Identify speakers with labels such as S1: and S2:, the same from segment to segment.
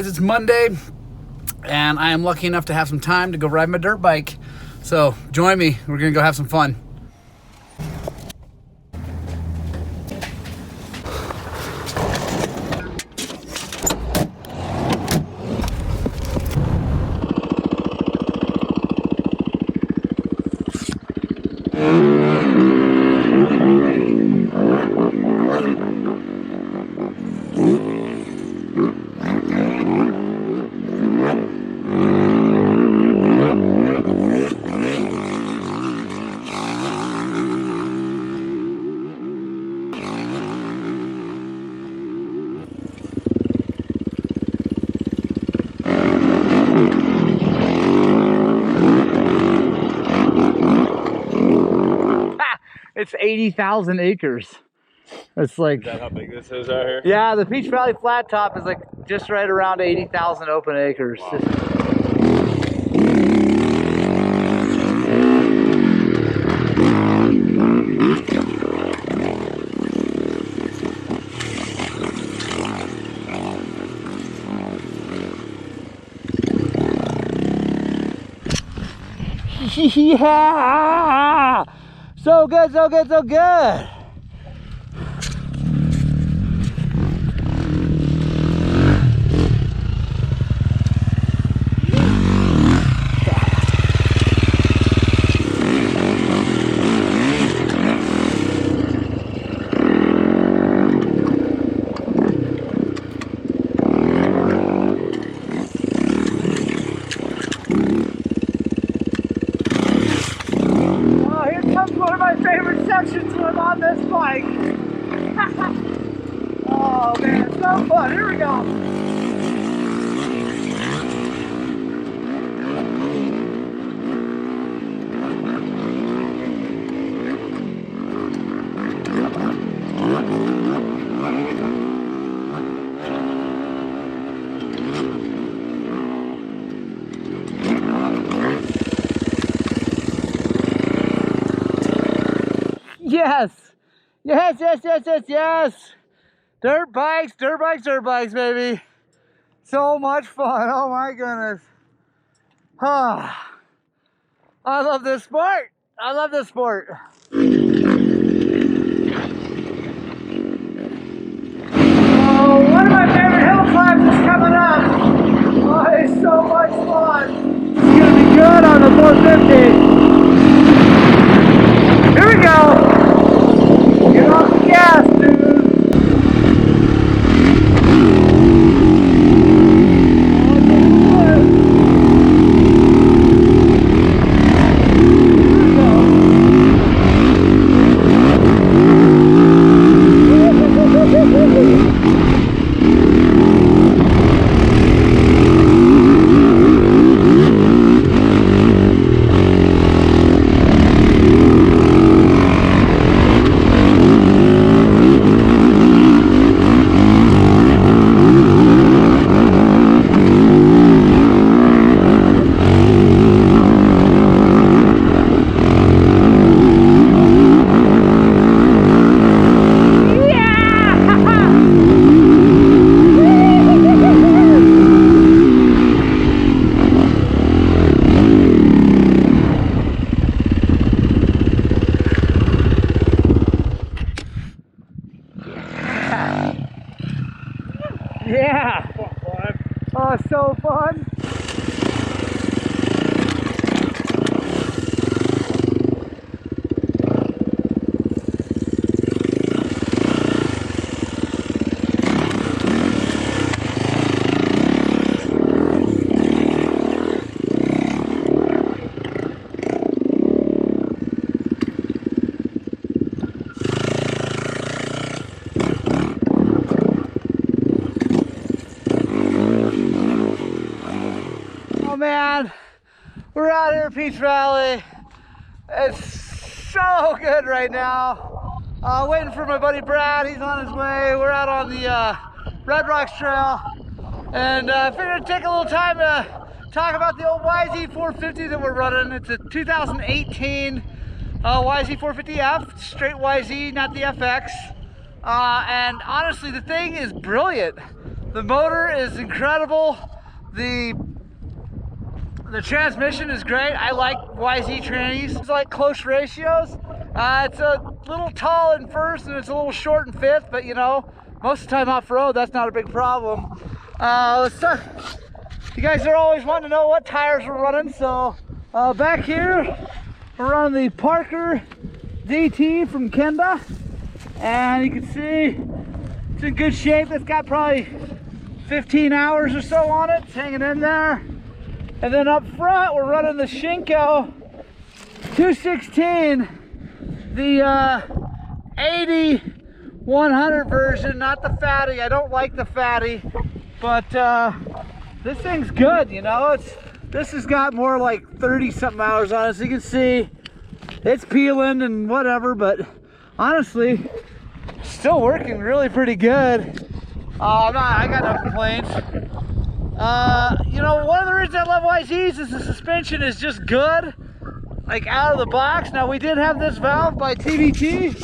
S1: guys, it's Monday, and I am lucky enough to have some time to go ride my dirt bike. So join me. We're gonna go have some fun. It's 80,000 acres. It's like,
S2: is that how big this is out here?
S1: Yeah, the Peach Valley Flat Top is like just right around 80,000 open acres.
S2: Wow.
S1: Yeah! So good, so good, so good. One of my favorite sections when I'm on this bike. Oh man, it's so fun. Here we go. Yes, yes, yes, yes, yes, yes. Dirt bikes, dirt bikes, dirt bikes, baby. So much fun. Oh my goodness. Ah, I love this sport. I love this sport. Oh, one of my favorite hill climbs is coming up. Oh, it's so much fun. It's gonna be good on the 450. Here we go. Get off the gas, dude. Yeah! Oh, so fun! Oh man, we're out here in Peach Valley. It's so good right now. Waiting for my buddy Brad, he's on his way. We're out on the Red Rocks Trail. And I figured I'd take a little time to talk about the old YZ450 that we're running. It's a 2018 YZ450F, straight YZ, not the FX. And honestly, the thing is brilliant. The motor is incredible. The transmission is great. I like YZ trannies. It's like close ratios. It's a little tall in first and it's a little short in fifth, but you know, most of the time off-road, that's not a big problem. You guys are always wanting to know what tires we're running, so back here, we're running the Parker DT from Kenda, and you can see it's in good shape. It's got probably 15 hours or so on it. It's hanging in there. And then up front, we're running the Shinko 216, the 80-100 version, not the fatty. I don't like the fatty, but this thing's good, you know. This has got more like 30-something hours on it, so you can see it's peeling and whatever, but honestly, still working really pretty good. I got no complaints. You know, one of the reasons I love YZs is the suspension is just good, like out of the box. Now we did have this valve by TVT,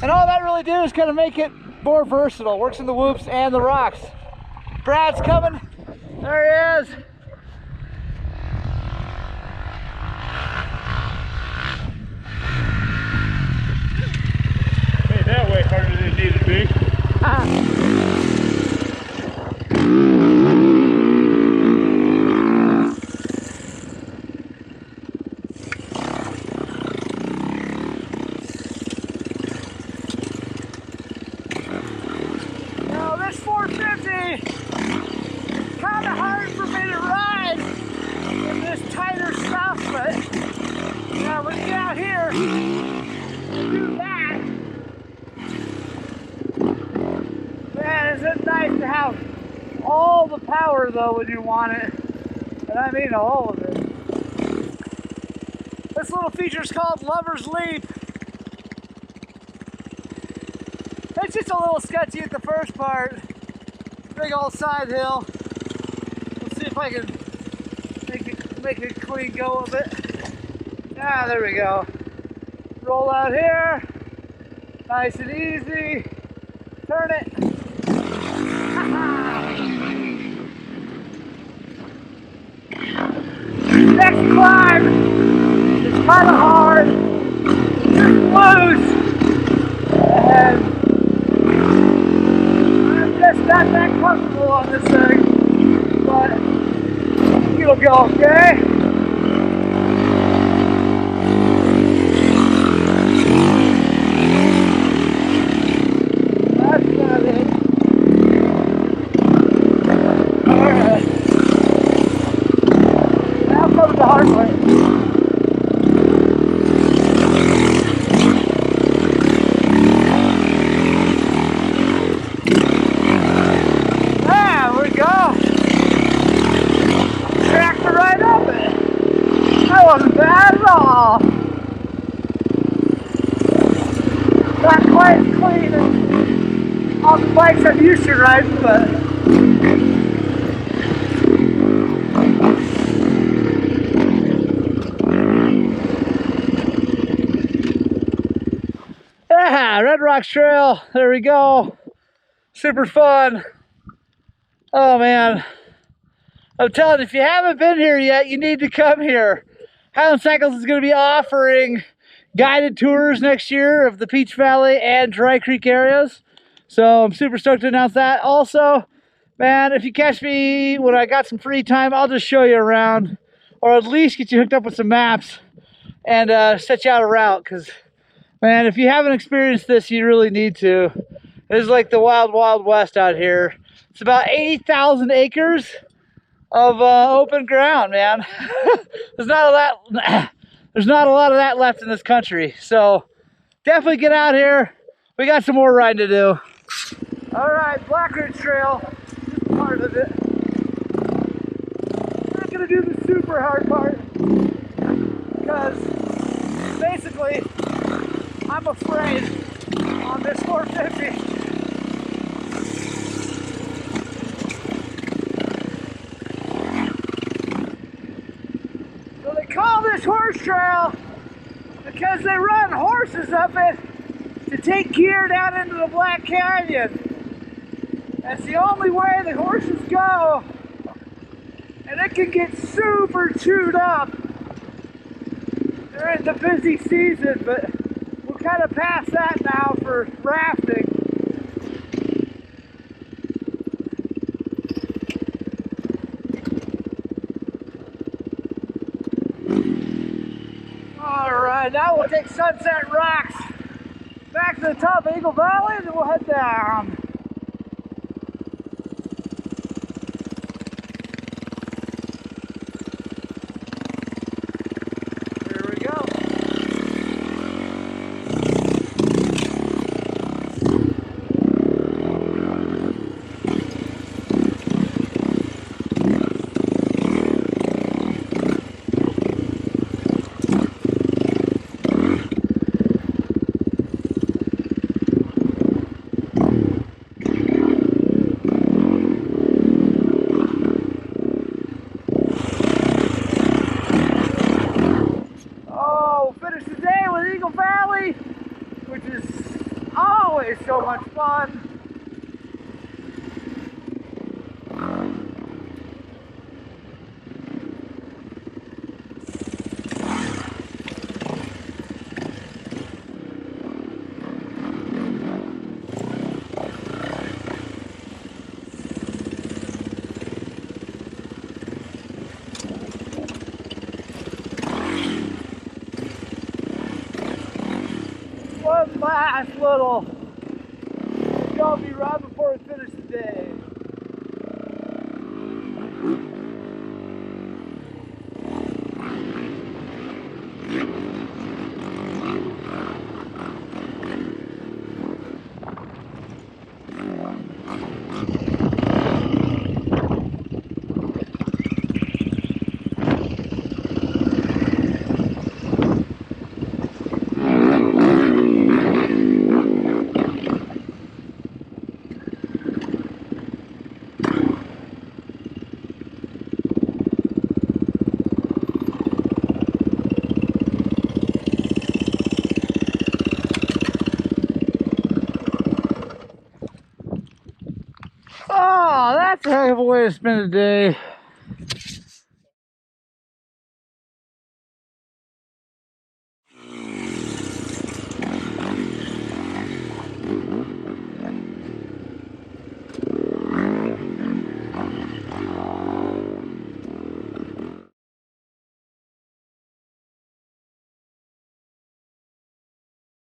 S1: and all that really did is kind of make it more versatile. Works in the whoops and the rocks. Brad's coming. There he is.
S2: Hey, that way harder than it needed to be.
S1: Now this 450, kind of hard for me to ride in this tighter stuff, but yeah, when you get out here and do that, man, is it nice to have all the power though when you want it, and I mean all of it. This little feature is called Lover's Leap. It's just a little sketchy at the first part. Big old side hill. Let's see if I can make a clean go of it. Ah, there we go. Roll out here. Nice and easy. Turn it. Next climb is kind of hard. Just loose. And I'm just not that comfortable on this thing, but it'll go okay. That's not it. Alright. Now comes the hard way. Wasn't bad at all. Not quite as clean as all the bikes I'm used to riding, but yeah, Red Rocks Trail. There we go. Super fun. Oh man, I'm telling you, if you haven't been here yet, you need to come here. Highland Cycles is going to be offering guided tours next year of the Peach Valley and Dry Creek areas. So I'm super stoked to announce that. Also, man, if you catch me when I got some free time, I'll just show you around, or at least get you hooked up with some maps and set you out a route. Because, man, if you haven't experienced this, you really need to. This is like the wild, wild west out here. It's about 80,000 acres of open ground, man. There's not a lot of that left in this country, so definitely get out here. We got some more riding to do. All right, Black Ridge Trail, just part of it. I'm not gonna do the super hard part because basically I'm afraid on this 450. Call this horse trail because they run horses up it to take gear down into the Black Canyon. That's the only way the horses go, and it can get super chewed up during the busy season, but we're kind of past that now for rafting. Alright, now we'll take Sunset Rocks back to the top of Eagle Valley, and then we'll head down. Here we go. Finish the day with Eagle Valley, which is always so much fun. One last little jumpy run before we finish the day. Oh, that's a heck of a way to spend a day.